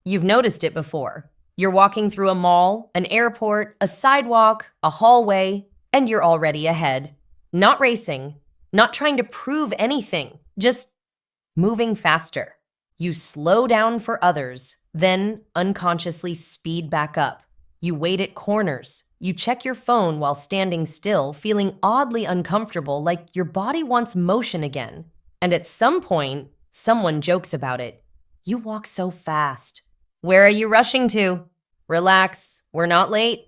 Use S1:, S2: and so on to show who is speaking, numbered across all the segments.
S1: You've noticed it before. You're walking through a mall, an airport, a sidewalk, a hallway, and you're already ahead. Not racing, not trying to prove anything, just moving faster. You slow down for others, then unconsciously speed back up. You wait at corners. You check your phone while standing still, feeling oddly uncomfortable, like your body wants motion again. And at some point, someone jokes about it. You walk so fast. Where are you rushing to? Relax, we're not late.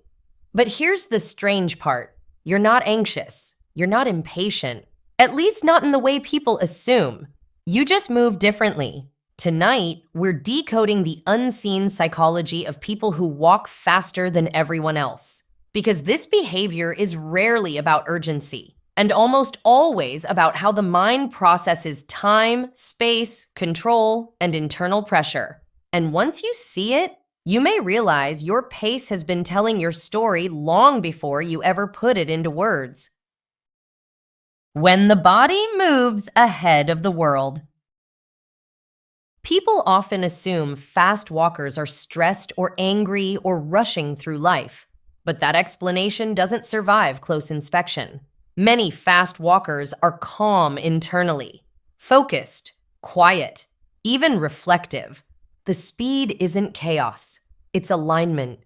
S1: But here's the strange part. You're not anxious. You're not impatient. At least not in the way people assume. You just move differently. Tonight, we're decoding the unseen psychology of people who walk faster than everyone else. Because this behavior is rarely about urgency, and almost always about how the mind processes time, space, control, and internal pressure. And once you see it, you may realize your pace has been telling your story long before you ever put it into words. When the body moves ahead of the world. People often assume fast walkers are stressed or angry or rushing through life, but that explanation doesn't survive close inspection. Many fast walkers are calm internally, focused, quiet, even reflective. The speed isn't chaos, it's alignment.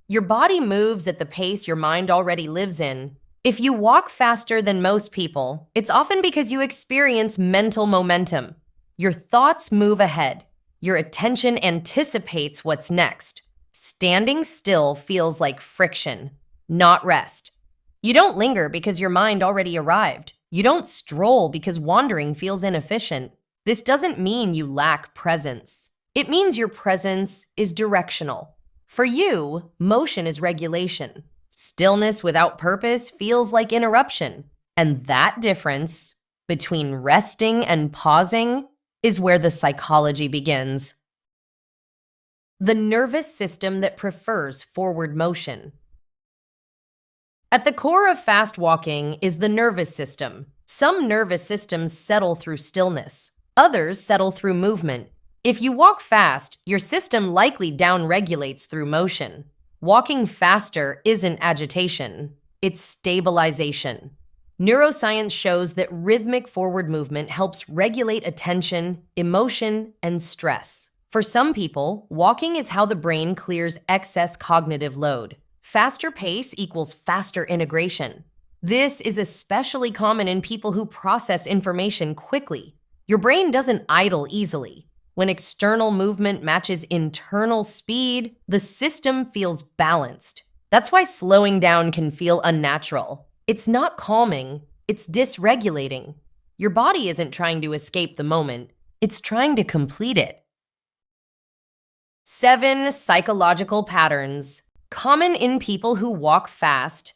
S1: Your body moves at the pace your mind already lives in. If you walk faster than most people, it's often because you experience mental momentum. Your thoughts move ahead. Your attention anticipates what's next. Standing still feels like friction, not rest. You don't linger because your mind already arrived. You don't stroll because wandering feels inefficient. This doesn't mean you lack presence. It means your presence is directional. For you, motion is regulation. Stillness without purpose feels like interruption. And that difference between resting and pausing is where the psychology begins. The nervous system that prefers forward motion. At the core of fast walking is the nervous system. Some nervous systems settle through stillness. Others settle through movement. If you walk fast, your system likely downregulates through motion. Walking faster isn't agitation, it's stabilization. Neuroscience shows that rhythmic forward movement helps regulate attention, emotion, and stress. For some people, walking is how the brain clears excess cognitive load. Faster pace equals faster integration. This is especially common in people who process information quickly. Your brain doesn't idle easily. When external movement matches internal speed, the system feels balanced. That's why slowing down can feel unnatural. It's not calming, it's dysregulating. Your body isn't trying to escape the moment, it's trying to complete it. 7 psychological patterns common in people who walk fast.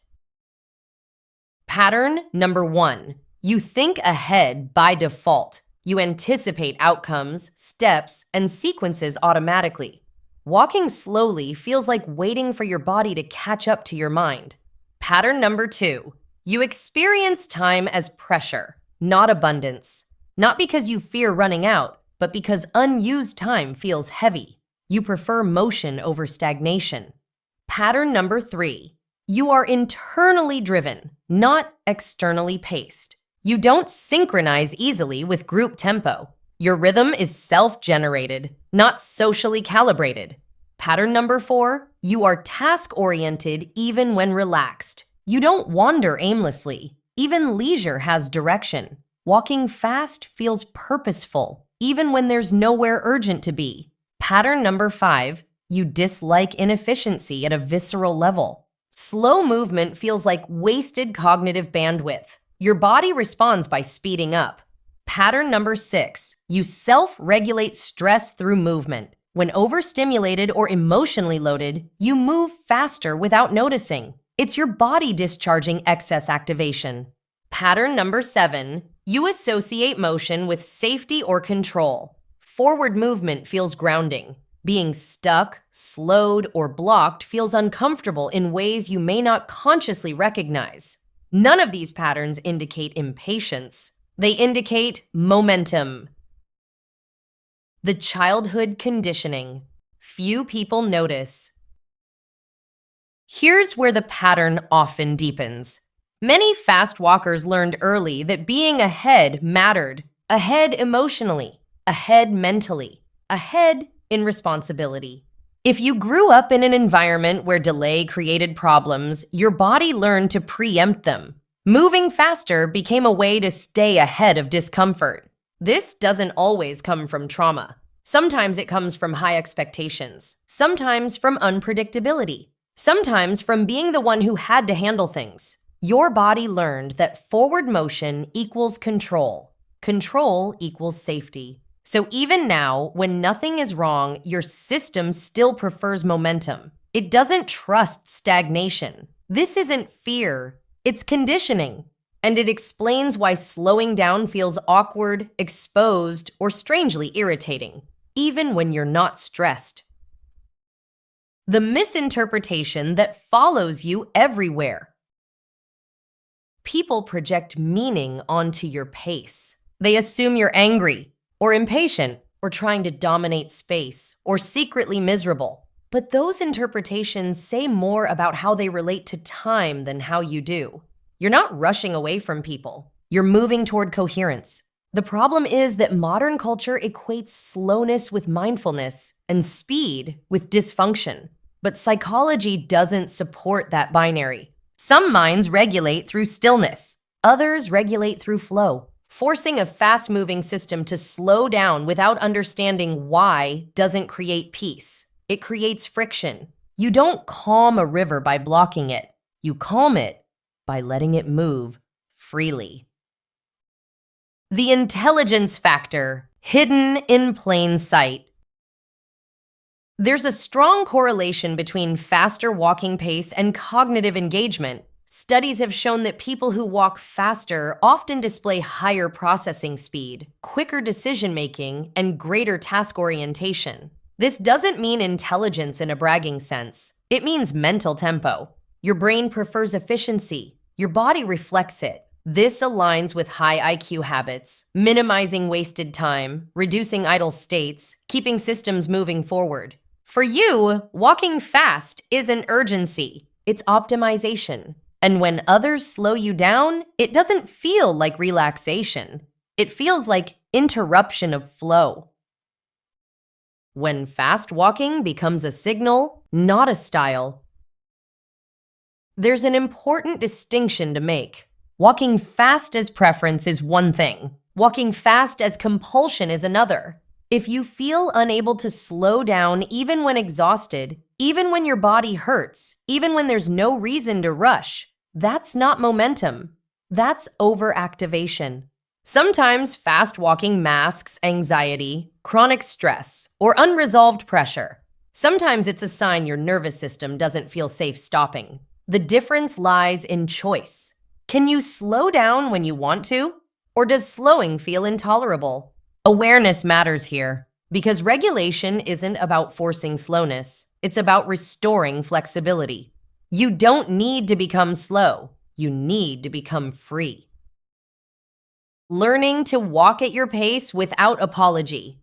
S1: Pattern number 1. You think ahead by default. You anticipate outcomes, steps, and sequences automatically. Walking slowly feels like waiting for your body to catch up to your mind. Pattern number 2. You experience time as pressure, not abundance. Not because you fear running out, but because unused time feels heavy. You prefer motion over stagnation. Pattern number 3. You are internally driven, not externally paced. You don't synchronize easily with group tempo. Your rhythm is self-generated, not socially calibrated. Pattern number 4. You are task-oriented even when relaxed. You don't wander aimlessly. Even leisure has direction. Walking fast feels purposeful, even when there's nowhere urgent to be. Pattern number 5. You dislike inefficiency at a visceral level. Slow movement feels like wasted cognitive bandwidth. Your body responds by speeding up. Pattern number 6. You self-regulate stress through movement. When overstimulated or emotionally loaded, you move faster without noticing. It's your body discharging excess activation. Pattern number 7. You associate motion with safety or control. Forward movement feels grounding. Being stuck, slowed, or blocked feels uncomfortable in ways you may not consciously recognize. None of these patterns indicate impatience. They indicate momentum. The childhood conditioning. few people notice. Here's where the pattern often deepens. Many fast walkers learned early that being ahead mattered. Ahead emotionally, ahead mentally, ahead in responsibility. If you grew up in an environment where delay created problems, your body learned to preempt them. Moving faster became a way to stay ahead of discomfort. This doesn't always come from trauma. Sometimes it comes from high expectations, sometimes from unpredictability, sometimes from being the one who had to handle things. Your body learned that forward motion equals control. Control equals safety. So even now, when nothing is wrong, your system still prefers momentum. It doesn't trust stagnation. This isn't fear, it's conditioning. And it explains why slowing down feels awkward, exposed, or strangely irritating, even when you're not stressed. The misinterpretation that follows you everywhere. People project meaning onto your pace. They assume you're angry, or impatient, or trying to dominate space, or secretly miserable. But those interpretations say more about how they relate to time than how you do. You're not rushing away from people. You're moving toward coherence. The problem is that modern culture equates slowness with mindfulness and speed with dysfunction. But psychology doesn't support that binary. Some minds regulate through stillness. Others regulate through flow. Forcing a fast-moving system to slow down without understanding why doesn't create peace. It creates friction. You don't calm a river by blocking it. You calm it by letting it move freely. The intelligence factor, hidden in plain sight. There's a strong correlation between faster walking pace and cognitive engagement. Studies have shown that people who walk faster often display higher processing speed, quicker decision-making, and greater task orientation. This doesn't mean intelligence in a bragging sense. It means mental tempo. Your brain prefers efficiency. Your body reflects it. This aligns with high IQ habits, minimizing wasted time, reducing idle states, keeping systems moving forward. For you, walking fast isn't urgency. It's optimization. And when others slow you down, it doesn't feel like relaxation. It feels like interruption of flow. When fast walking becomes a signal, not a style. There's an important distinction to make. Walking fast as preference is one thing. Walking fast as compulsion is another. If you feel unable to slow down even when exhausted, even when your body hurts, even when there's no reason to rush, that's not momentum. That's overactivation. Sometimes fast walking masks anxiety, chronic stress, or unresolved pressure. Sometimes it's a sign your nervous system doesn't feel safe stopping. The difference lies in choice. Can you slow down when you want to? Or does slowing feel intolerable? Awareness matters here, because regulation isn't about forcing slowness. It's about restoring flexibility. You don't need to become slow. You need to become free. Learning to walk at your pace without apology.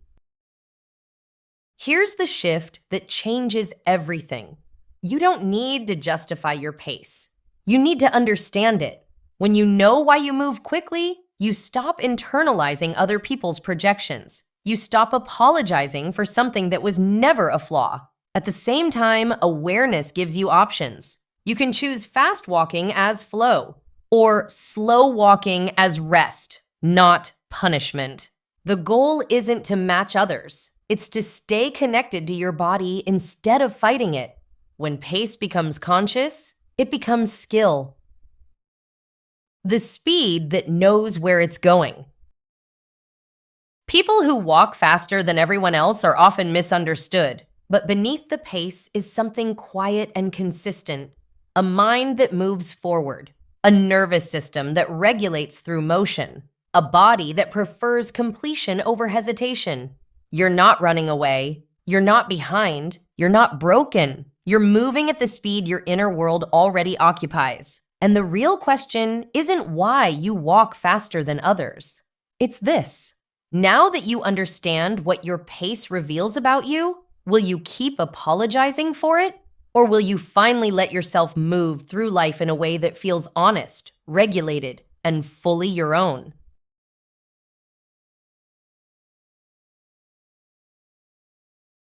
S1: Here's the shift that changes everything. You don't need to justify your pace. You need to understand it. When you know why you move quickly, you stop internalizing other people's projections. You stop apologizing for something that was never a flaw. At the same time, awareness gives you options. You can choose fast walking as flow, or slow walking as rest, not punishment. The goal isn't to match others. It's to stay connected to your body instead of fighting it. When pace becomes conscious, it becomes skill. The speed that knows where it's going. People who walk faster than everyone else are often misunderstood, but beneath the pace is something quiet and consistent, a mind that moves forward, a nervous system that regulates through motion, a body that prefers completion over hesitation. You're not running away, you're not behind, you're not broken. You're moving at the speed your inner world already occupies. And the real question isn't why you walk faster than others. It's this. Now that you understand what your pace reveals about you, Will you keep apologizing for it? Or will you finally let yourself move through life in a way that feels honest, regulated, and fully your own?